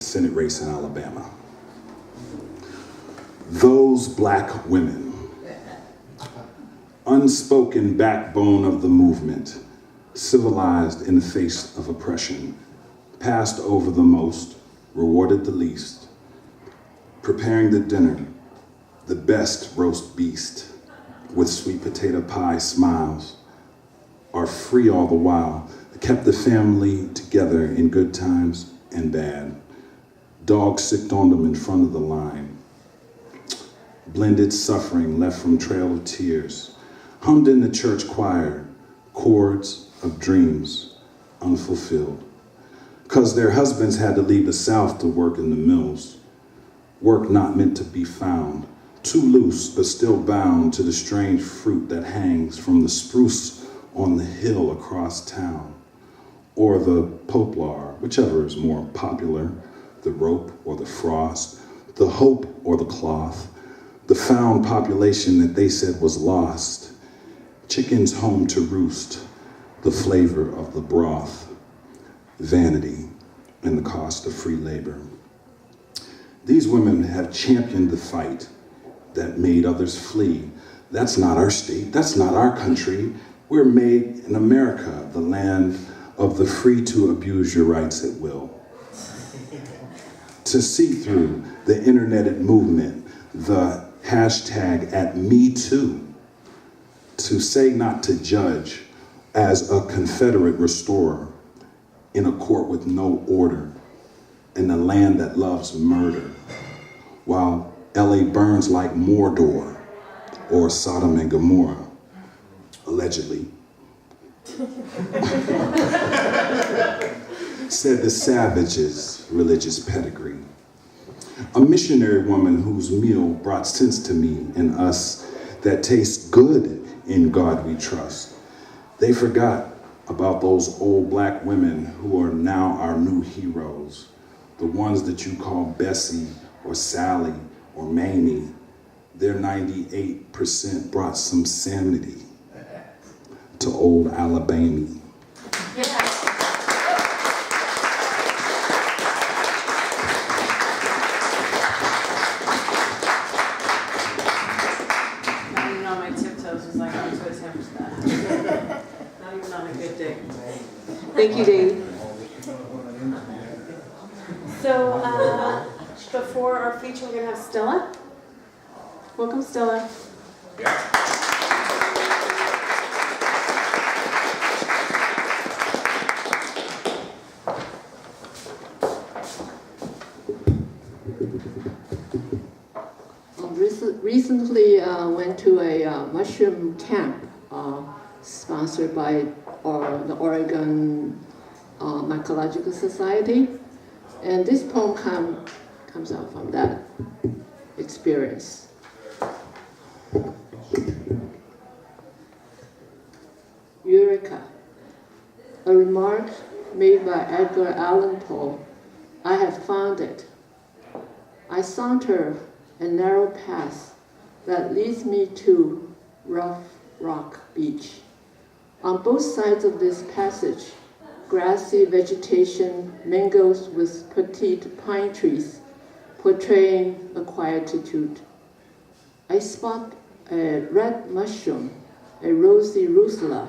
Senate race in Alabama. Those black women, unspoken backbone of the movement, civilized in the face of oppression, passed over the most, rewarded the least, preparing the dinner, the best roast beast, with sweet potato pie smiles, are free all the while, kept the family together in good times and bad. Dogs sicked on them in front of the line. Blended suffering left from trail of tears, hummed in the church choir, chords of dreams unfulfilled. 'Cause their husbands had to leave the South to work in the mills, work not meant to be found, too loose but still bound to the strange fruit that hangs from the spruce on the hill across town, or the poplar, whichever is more popular, the rope or the frost, the hope or the cloth, the found population that they said was lost, chickens home to roost, the flavor of the broth, vanity, and the cost of free labor. These women have championed the fight that made others flee. That's not our state, that's not our country. We're made in America, the land of the free to abuse your rights at will. To see through the interneted movement, the hashtag at Me Too, to say not to judge as a Confederate restorer in a court with no order, in a land that loves murder, while LA burns like Mordor or Sodom and Gomorrah, allegedly. Said the savage's religious pedigree. A missionary woman whose meal brought sense to me and us that tastes good in God we trust. They forgot about those old black women who are now our new heroes, the ones that you call Bessie or Sally or Mamie. Their 98% brought some sanity to old Alabama. Not even on my tiptoes was like onto his hamster. Not even on a good day. Thank you, Dave. So before our feature, we're gonna have Stella. Welcome, Stella. Recently went to a mushroom camp sponsored by the Oregon Mycological Society, and this poem comes out from that experience. Eureka, a remark made by Edgar Allan Poe. I have found it. I saunter a narrow path that leads me to Rough Rock Beach. On both sides of this passage, grassy vegetation mingles with petite pine trees, portraying a quietude. I spot a red mushroom, a rosy russula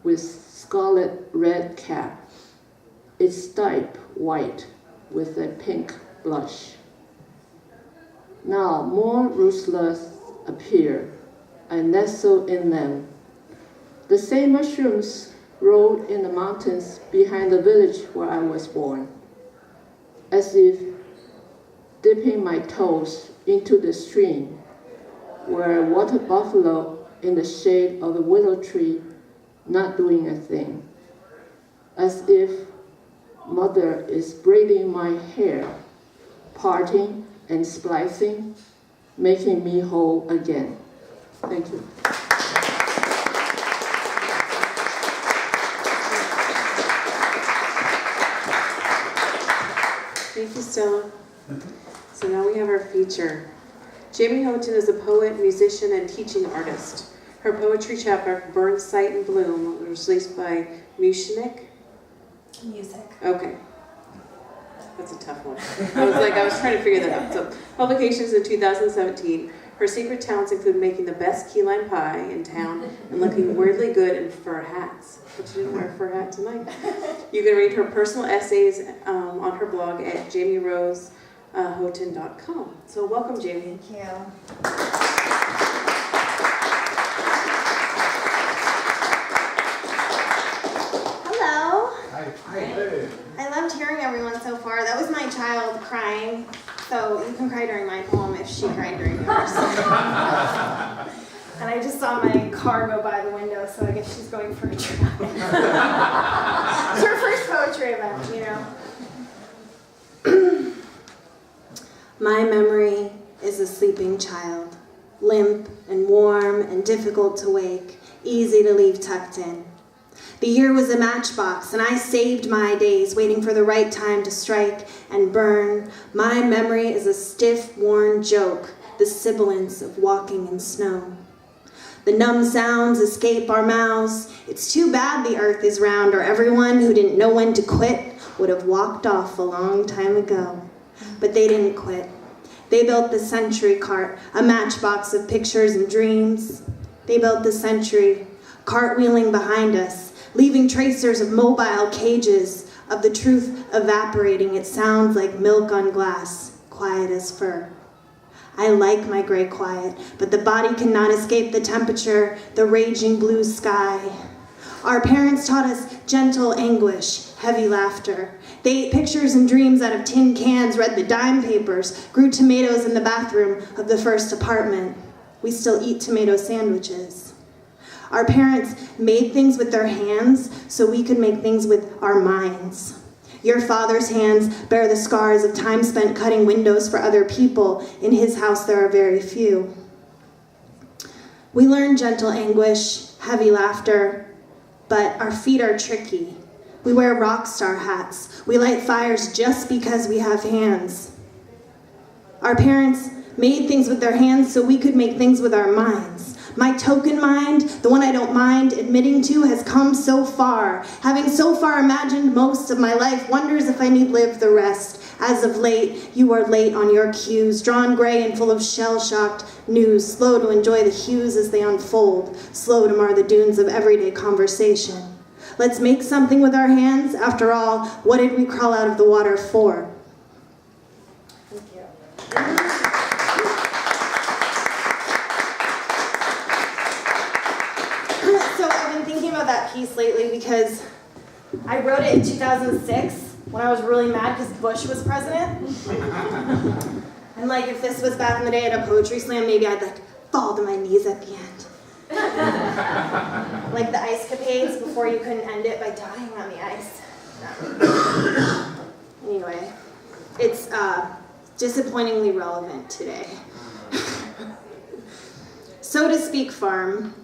with scarlet red cap, its stipe white with a pink blush. Now more russulas appear. I nestle in them. The same mushrooms grow in the mountains behind the village where I was born, as if dipping my toes into the stream where a water buffalo in the shade of the willow tree, not doing a thing, as if mother is braiding my hair, parting and splicing, making me whole again. Thank you. Thank you, Stella. So now we have our feature. Jamie Houghton is a poet, musician, and teaching artist. Her poetry chapbook, Burn, Sight, and Bloom, was released by Music. Music. Okay. That's a tough one. I was trying to figure that out. So, publications in 2017. Her secret talents include making the best key lime pie in town and looking weirdly good in fur hats. But she didn't wear a fur hat tonight. You can read her personal essays on her blog at jamierosehoten.com. So welcome, Jamie. Thank you. Hello. Hi. I loved hearing everyone so far. That was my child crying. So you can cry during my poem if she cried during yours. And I just saw my car go by the window, so I guess she's going for a drive. It's her first poetry event, you know. My memory is a sleeping child, limp and warm and difficult to wake, easy to leave tucked in. The year was a matchbox, and I saved my days, waiting for the right time to strike and burn. My memory is a stiff, worn joke, the sibilance of walking in snow. The numb sounds escape our mouths. It's too bad the earth is round, or everyone who didn't know when to quit would have walked off a long time ago. But they didn't quit. They built the century cart, a matchbox of pictures and dreams. They built the century, cartwheeling behind us, leaving tracers of mobile cages, of the truth evaporating. It sounds like milk on glass, quiet as fur. I like my gray quiet, but the body cannot escape the temperature, the raging blue sky. Our parents taught us gentle anguish, heavy laughter. They ate pictures and dreams out of tin cans, read the dime papers, grew tomatoes in the bathroom of the first apartment. We still eat tomato sandwiches. Our parents made things with their hands so we could make things with our minds. Your father's hands bear the scars of time spent cutting windows for other people. In his house, there are very few. We learn gentle anguish, heavy laughter, but our feet are tricky. We wear rock star hats. We light fires just because we have hands. Our parents made things with their hands so we could make things with our minds. My token mind, the one I don't mind admitting to, has come so far. Having so far imagined most of my life, wonders if I need live the rest. As of late, you are late on your cues, drawn gray and full of shell-shocked news, slow to enjoy the hues as they unfold, slow to mar the dunes of everyday conversation. Let's make something with our hands. After all, what did we crawl out of the water for? Thank you. So I've been thinking about that piece lately because I wrote it in 2006 when I was really mad because Bush was president. And if this was back in the day at a poetry slam, maybe I'd fall to my knees at the end. Like the ice capades before you couldn't end it by dying on the ice. Anyway, it's disappointingly relevant today. So to Speak farm.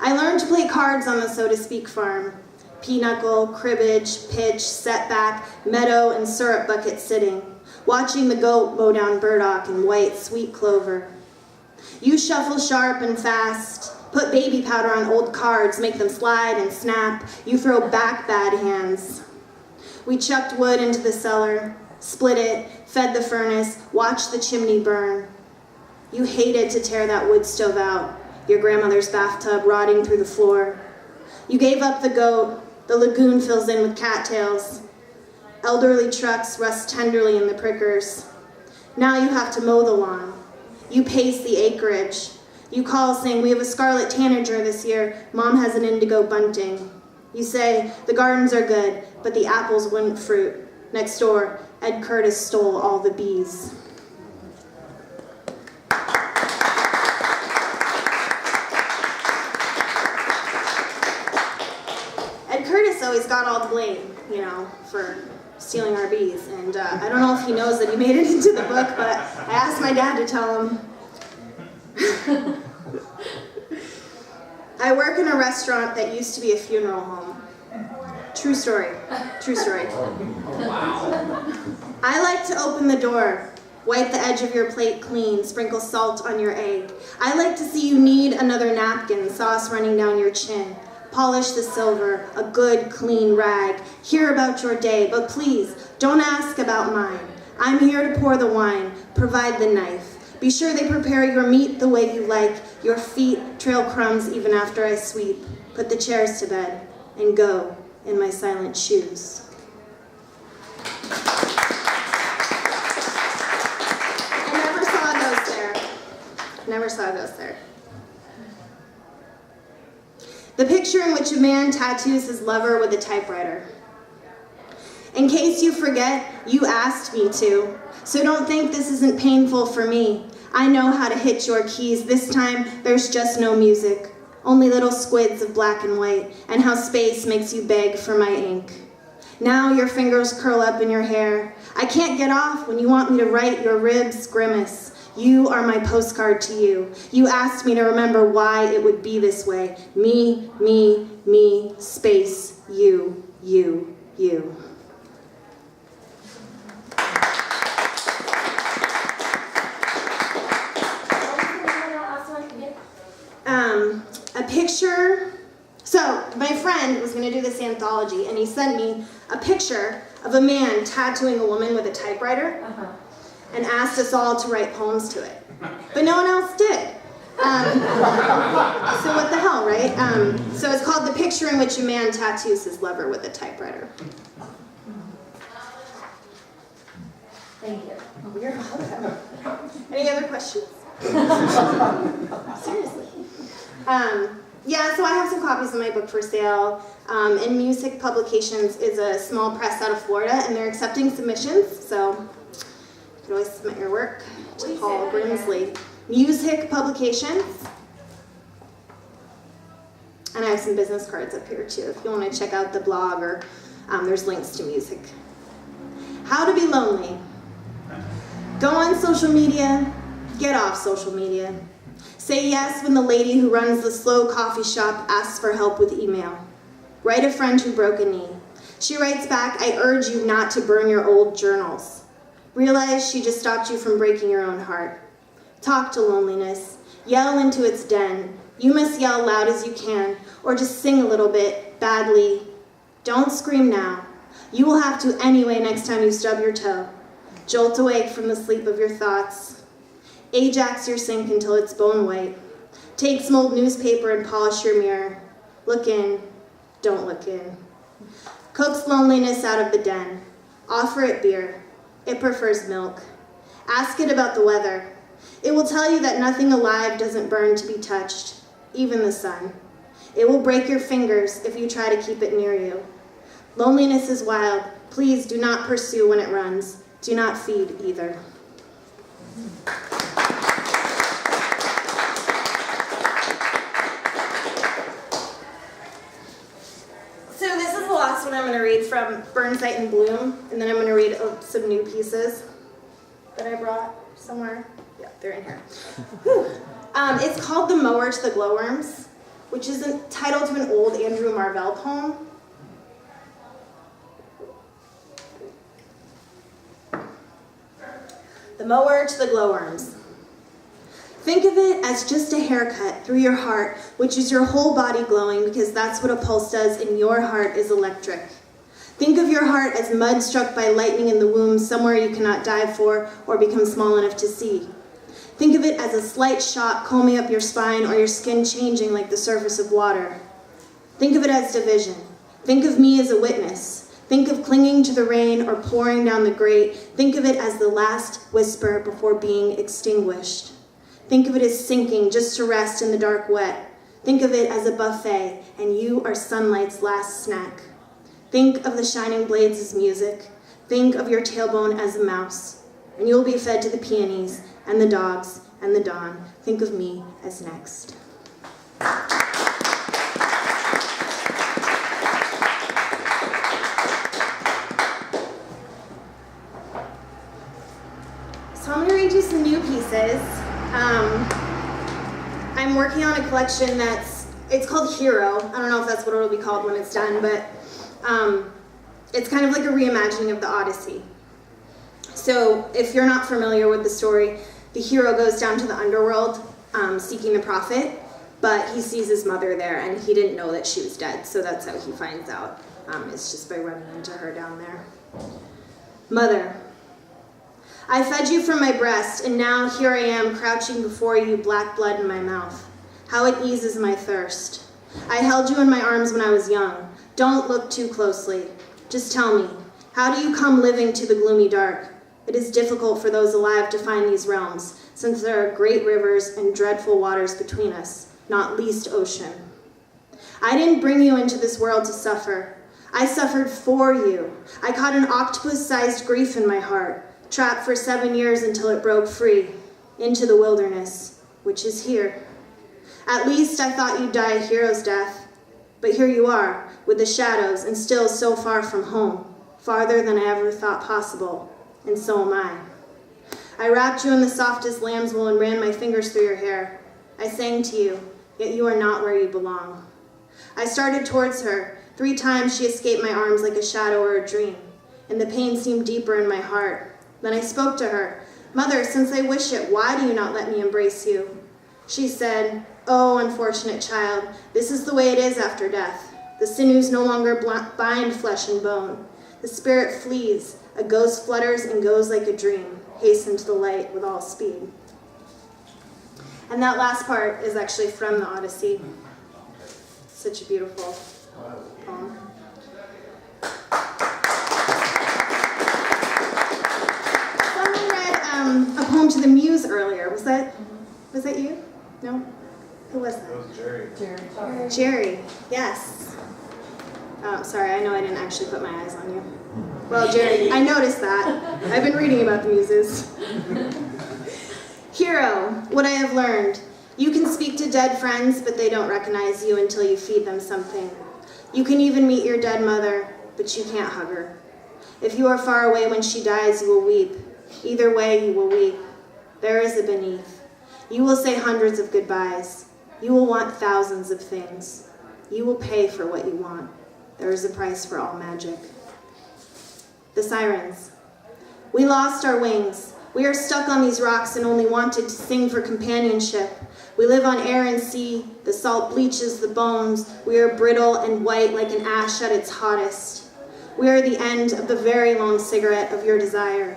I learned to play cards on the So to Speak farm. Pinochle, cribbage, pitch, setback, meadow, and syrup bucket sitting. Watching the goat mow down burdock and white sweet clover. You shuffle sharp and fast. Put baby powder on old cards, make them slide and snap. You throw back bad hands. We chucked wood into the cellar, split it, fed the furnace, watched the chimney burn. You hated to tear that wood stove out, your grandmother's bathtub rotting through the floor. You gave up the goat, the lagoon fills in with cattails. Elderly trucks rust tenderly in the prickers. Now you have to mow the lawn. You pace the acreage. You call saying, we have a scarlet tanager this year. Mom has an indigo bunting. You say, the gardens are good, but the apples wouldn't fruit. Next door, Ed Curtis stole all the bees. Ed Curtis always got all the blame, for stealing our bees. And I don't know if he knows that he made it into the book, but I asked my dad to tell him. I work in a restaurant that used to be a funeral home. True story. True story. I like to open the door, wipe the edge of your plate clean, sprinkle salt on your egg. I like to see you need another napkin, sauce running down your chin. polish the silver, a good, clean rag. Hear about your day, but please, don't ask about mine. I'm here to pour the wine, provide the knife. Be sure they prepare your meat the way you like. Your feet trail crumbs even after I sweep. Put the chairs to bed and go in my silent shoes. Never saw those there. The picture in which a man tattoos his lover with a typewriter. In case you forget, you asked me to, so don't think this isn't painful for me. I know how to hit your keys. This time, there's just no music, only little squids of black and white, and how space makes you beg for my ink. Now your fingers curl up in your hair. I can't get off when you want me to write your ribs grimace. You are my postcard to you. You asked me to remember why it would be this way. Me, space, you. A picture. So my friend was going to do this anthology, and he sent me a picture of a man tattooing a woman with a typewriter. And asked us all to write poems to it. But no one else did. So what the hell, right? So it's called The Picture in Which a Man Tattoos His Lover with a Typewriter. Thank you. You're welcome. Any other questions? Seriously. Yeah, so I have some copies of my book for sale. And Music Publications is a small press out of Florida, and they're accepting submissions, so you can always submit your work to Paul Brimsley. Music Publications. And I have some business cards up here too if you want to check out the blog, or there's links to music. How to be lonely. Go on social media, get off social media. Say yes when the lady who runs the slow coffee shop asks for help with email. Write a friend who broke a knee. She writes back, I urge you not to burn your old journals. Realize she just stopped you from breaking your own heart. Talk to loneliness. Yell into its den. You must yell loud as you can, or just sing a little bit, badly. Don't scream now. You will have to anyway next time you stub your toe. Jolt awake from the sleep of your thoughts. Ajax your sink until it's bone white. Take some old newspaper and polish your mirror. Look in. Don't look in. Coax loneliness out of the den. Offer it beer. It prefers milk. Ask it about the weather. It will tell you that nothing alive doesn't burn to be touched, even the sun. It will break your fingers if you try to keep it near you. Loneliness is wild. Please do not pursue when it runs. Do not feed either. So this is the last one I'm going to read from Burnside and Bloom, and then I'm going to read some new pieces that I brought somewhere. Yeah, they're in here. It's called The Mower to the Glowworms, which is a title to an old Andrew Marvell poem. The Mower to the Glowworms. Think of it as just a haircut through your heart, which is your whole body glowing, because that's what a pulse does, and your heart is electric. Think of your heart as mud struck by lightning in the womb, somewhere you cannot dive for or become small enough to see. Think of it as a slight shock combing up your spine, or your skin changing like the surface of water. Think of it as division. Think of me as a witness. Think of clinging to the rain or pouring down the grate. Think of it as the last whisper before being extinguished. Think of it as sinking just to rest in the dark wet. Think of it as a buffet, and you are sunlight's last snack. Think of the shining blades as music. Think of your tailbone as a mouse, and you will be fed to the peonies and the dogs and the dawn. Think of me as next. So I'm going to read you some new pieces. I'm working on a collection it's called Hero. I don't know if that's what it'll be called when it's done, but it's kind of like a reimagining of the Odyssey. So if you're not familiar with the story, the hero goes down to the underworld seeking the prophet, But he sees his mother there, and he didn't know that she was dead, so that's how he finds out. It's just by running into her down there. Mother, I fed you from my breast, and now here I am crouching before you, black blood in my mouth. How it eases my thirst. I held you in my arms when I was young. Don't look too closely. Just tell me, how do you come living to the gloomy dark? It is difficult for those alive to find these realms, since there are great rivers and dreadful waters between us, not least ocean. I didn't bring you into this world to suffer. I suffered for you. I caught an octopus-sized grief in my heart, trapped for 7 years until it broke free, into the wilderness, which is here. At least I thought you'd die a hero's death, but here you are, with the shadows, and still so far from home, farther than I ever thought possible, and so am I. I wrapped you in the softest lamb's wool and ran my fingers through your hair. I sang to you, yet you are not where you belong. I started towards her. 3 times she escaped my arms like a shadow or a dream, and the pain seemed deeper in my heart. Then I spoke to her. Mother, since I wish it, why do you not let me embrace you? She said, oh, unfortunate child, this is the way it is after death. The sinews no longer bind flesh and bone. The spirit flees. A ghost flutters and goes like a dream, hasten to the light with all speed. And that last part is actually from the Odyssey. Such a beautiful poem. Someone read a poem to the Muse earlier. Was that you? No? Who was that? It was Jerry. Jerry, yes. Oh, sorry, I know I didn't actually put my eyes on you. Well, Jerry, I noticed that. I've been reading about the Muses. Hero, what I have learned. You can speak to dead friends, but they don't recognize you until you feed them something. You can even meet your dead mother, but you can't hug her. If you are far away when she dies, you will weep. Either way, you will weep. There is a beneath. You will say hundreds of goodbyes. You will want thousands of things. You will pay for what you want. There is a price for all magic. The Sirens. We lost our wings. We are stuck on these rocks and only wanted to sing for companionship. We live on air and sea. The salt bleaches the bones. We are brittle and white like an ash at its hottest. We are the end of the very long cigarette of your desire.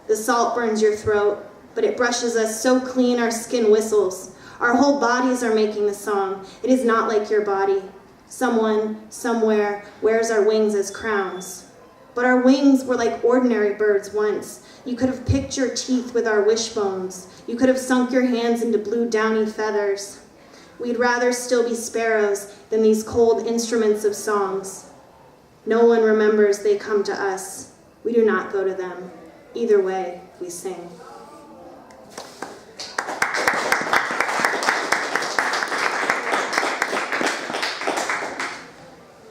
The salt burns your throat, but it brushes us so clean our skin whistles. Our whole bodies are making the song. It is not like your body. Someone, somewhere, wears our wings as crowns. But our wings were like ordinary birds once. You could have picked your teeth with our wishbones. You could have sunk your hands into blue downy feathers. We'd rather still be sparrows than these cold instruments of songs. No one remembers they come to us. We do not go to them. Either way, we sing.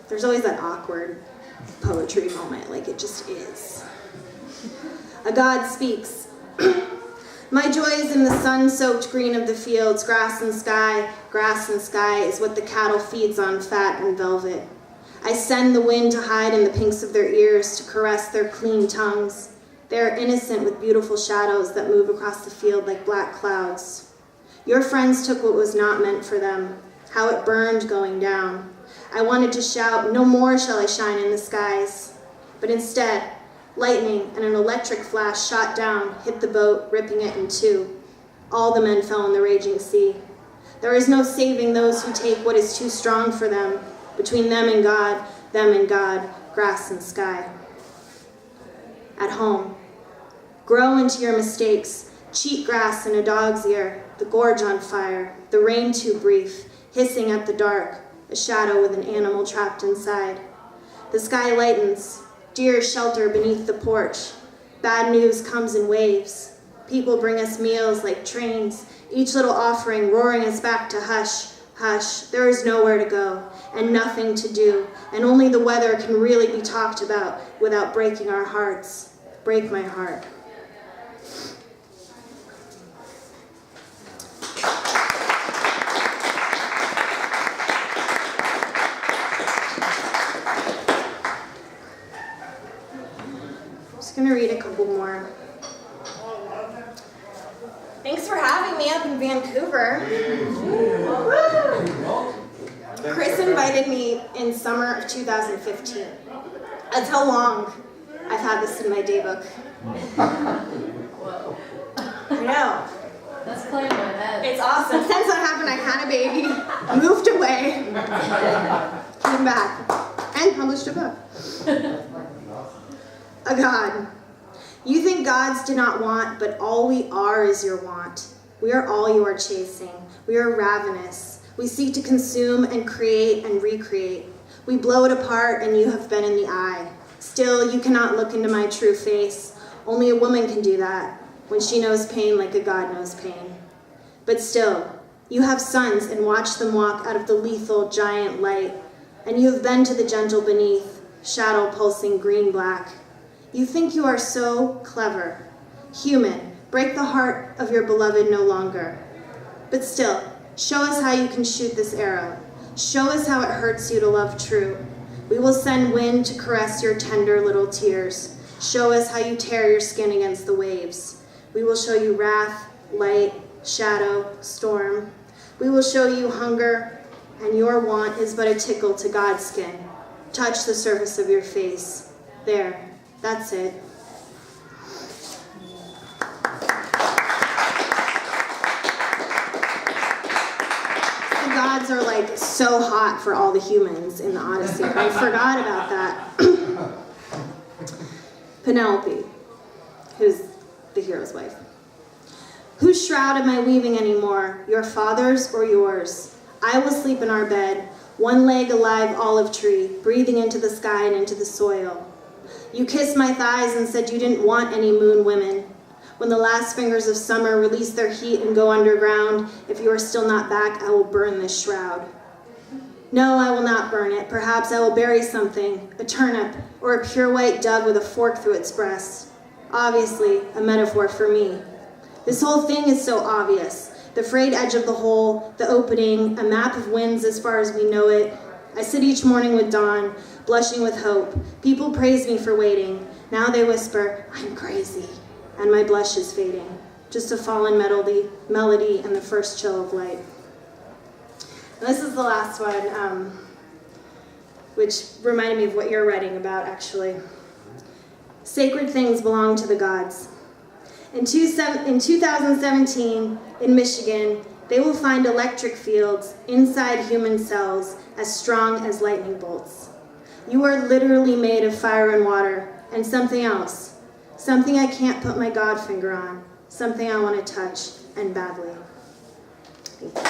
There's always that awkward poetry moment, like it just is. A god speaks. My joy is in the sun-soaked green of the fields, grass and sky. Grass and sky is what the cattle feeds on, fat and velvet. I send the wind to hide in the pinks of their ears, to caress their clean tongues. They are innocent with beautiful shadows that move across the field like black clouds. Your friends took what was not meant for them, how it burned going down. I wanted to shout, no more shall I shine in the skies. But instead, lightning and an electric flash shot down, hit the boat, ripping it in two. All the men fell in the raging sea. There is no saving those who take what is too strong for them. Between them and God, grass and sky. At home, grow into your mistakes, cheat grass in a dog's ear, the gorge on fire, the rain too brief, hissing at the dark, a shadow with an animal trapped inside. The sky lightens, deer shelter beneath the porch. Bad news comes in waves. People bring us meals like trains, each little offering roaring us back to hush, hush. There is nowhere to go and nothing to do, and only the weather can really be talked about without breaking our hearts. Break my heart. I'm just going to read a couple more. Thanks for having me up in Vancouver. Chris invited me in summer of 2015. That's how long I've had this in my daybook. I know. That's playing in my head. It's awesome. Since that happened, I had a baby, moved away, came back, and published a book. A God. You think gods do not want, but all we are is your want. We are all you are chasing. We are ravenous. We seek to consume and create and recreate. We blow it apart and you have been in the eye. Still, you cannot look into my true face. Only a woman can do that when she knows pain like a god knows pain. But still, you have sons and watch them walk out of the lethal giant light. And you have been to the gentle beneath, shadow pulsing green-black. You think you are so clever, human, break the heart of your beloved no longer. But still, show us how you can shoot this arrow. Show us how it hurts you to love true. We will send wind to caress your tender little tears. Show us how you tear your skin against the waves. We will show you wrath, light, shadow, storm. We will show you hunger, and your want is but a tickle to God's skin. Touch the surface of your face. There, that's it. The gods are like so hot for all the humans in the Odyssey. I forgot about that. Penelope, who's the hero's wife. Whose shroud am I weaving anymore, your father's or yours? I will sleep in our bed, one leg a live olive tree, breathing into the sky and into the soil. You kissed my thighs and said you didn't want any moon women. When the last fingers of summer release their heat and go underground, if you are still not back, I will burn this shroud. No, I will not burn it. Perhaps I will bury something, a turnip, or a pure white dove with a fork through its breast. Obviously, a metaphor for me. This whole thing is so obvious. The frayed edge of the hole, the opening, a map of winds as far as we know it. I sit each morning with dawn, blushing with hope. People praise me for waiting. Now they whisper, I'm crazy. And my blush is fading. Just a fallen melody and the first chill of light. And this is the last one, which reminded me of what you're writing about, actually. Sacred things belong to the gods. In 2017, in Michigan, they will find electric fields inside human cells as strong as lightning bolts. You are literally made of fire and water, and something else. Something I can't put my God finger on. Something I want to touch, and badly. Thank you.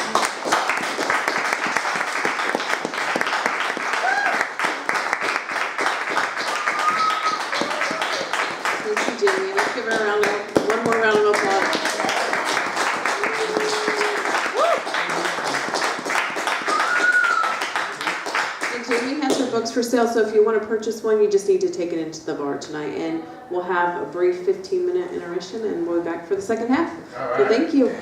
Jamie. Let's give her one more round of applause. And Jamie has her books for sale, so if you want to purchase one, you just need to take it into the bar tonight. And we'll have a brief 15-minute intermission, and we'll be back for the second half. So thank you.